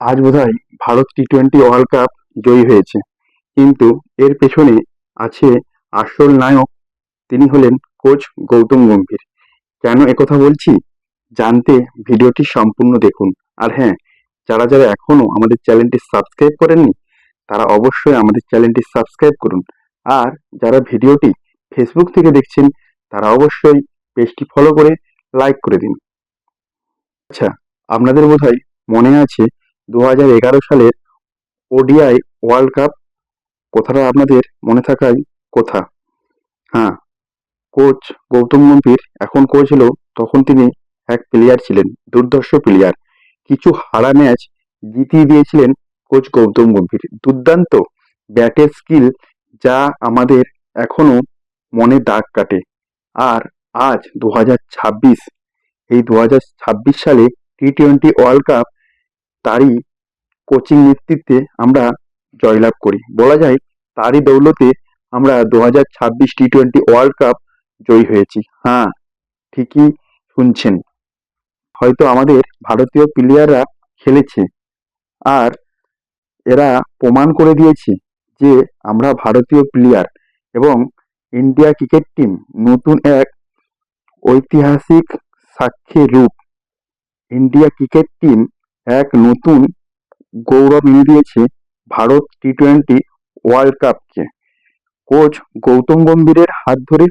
আজ বোধহয় Bharat T twenty world cup জয়ী হয়েছে, কিন্তু এর পেছনে আছে আসল নায়ক। তিনি হলেন কোচ গৌতম গম্ভীর। কেন একথা বলছি জানতে ভিডিওটি সম্পূর্ণ দেখুন। আর হ্যাঁ, যারা যারা এখনো আমাদের চ্যানেলটি সাবস্ক্রাইব করেননি তারা অবশ্যই আমাদের চ্যানেলটি সাবস্ক্রাইব করুন। আর যারা ভিডিওটি ফেসবুক থেকে দেখছেন তারা অবশ্যই পেজটি ফলো করে লাইক করে দিন। আচ্ছা, আপনাদের বোধহয় মনে আছে 2011 সালের ওডিআই ওয়ার্ল্ড কাপ কথাটা আপনাদের মনে থাকাই কথা। হ্যাঁ, কোচ গৌতম গম্ভীর এখন কোচ হলেও তখন তিনি এক প্লেয়ার ছিলেন, দুর্ধর্ষ প্লেয়ার। কিছু হারা ম্যাচ জিতিয়ে দিয়েছিলেন কোচ গৌতম গম্ভীর। দুর্দান্ত ব্যাটের স্কিল, যা আমাদের এখনো মনে দাগ কাটে। আর আজ 2026, এই 2026 সালে টি-টোয়েন্টি ওয়ার্ল্ড কাপ তারই কোচিং নেতৃত্বে আমরা জয়লাভ করি। বলা যায় তারই দৌলতে আমরা 2026 টি-টোয়েন্টি ওয়ার্ল্ড কাপ জয়ী হয়েছি। হ্যাঁ, ঠিকই শুনছেন। হয়তো আমাদের ভারতীয় প্লেয়াররা খেলেছে, আর এরা প্রমাণ করে দিয়েছে যে আমরা ভারতীয় প্লেয়ার। এবং ইন্ডিয়া ক্রিকেট টিম নতুন এক ঐতিহাসিক সাক্ষ্যের রূপ। ইন্ডিয়া ক্রিকেট টিম এক নতুন গৌরব এনে দিয়েছে ভারত টি-টোয়েন্টি ওয়ার্ল্ড কাপকে। কোচ গৌতম গম্ভীরের হাত ধরে,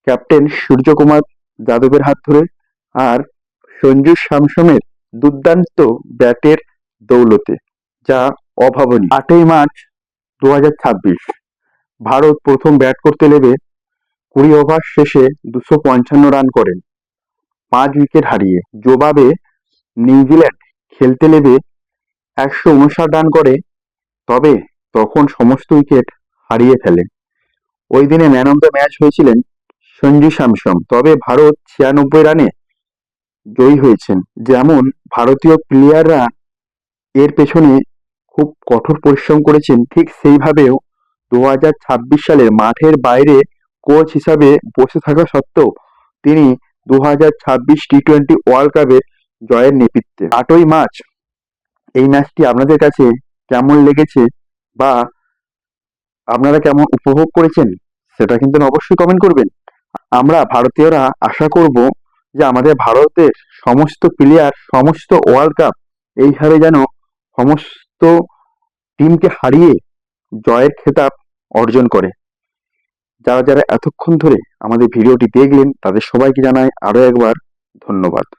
ক্যাপ্টেন সূর্যকুমার যাদবের হাত ধরে, আর সঞ্জু স্যামসনের দুর্দান্ত ব্যাটের দৌলতে, যা অভাবনীয়। 8ই মার্চ 2026 ভারত প্রথম ব্যাট করতে নেমে 20 ওভার শেষে 255 রান করেন, 5 উইকেট হারিয়ে। জবাবে নিউজিল্যান্ড খেলতে নেমে 159 রান করে, তবে তখন সমস্ত উইকেট হারিয়ে ফেলে। ওই দিনে ম্যান অফ দ্য ম্যাচ হয়েছিলেন সঞ্জু স্যামসন। তবে ভারত 96 রানে জয়ী হয়েছেন। যেমন ভারতীয় প্লেয়াররা এর পেছনে খুব কঠোর পরিশ্রম করেছেন, ঠিক সেইভাবেও 2026 সালে মাঠের বাইরে কোচ হিসাবে বসে থাকা সত্ত্বেও তিনি 2026 টি-টোয়েন্টি ওয়ার্ল্ড কাপের জয়ের নেপথ্যে। 8ই মার্চ এই ম্যাচটি আপনাদের কাছে কেমন লেগেছে বা আপনারা কেমন উপভোগ করেছেন সেটা কিন্তু অবশ্যই কমেন্ট করবেন। আমরা ভারতীয়রা আশা করব যে আমাদের ভারতের সমস্ত প্লেয়ার সমস্ত ওয়ার্ল্ড কাপ এইভাবে যেন সমস্ত টিমকে হারিয়ে জয়ের খেতাব অর্জন করে। যারা যারা এতক্ষণ ধরে আমাদের ভিডিওটি দেখলেন তাদের সবাইকে জানাই আরো একবার ধন্যবাদ।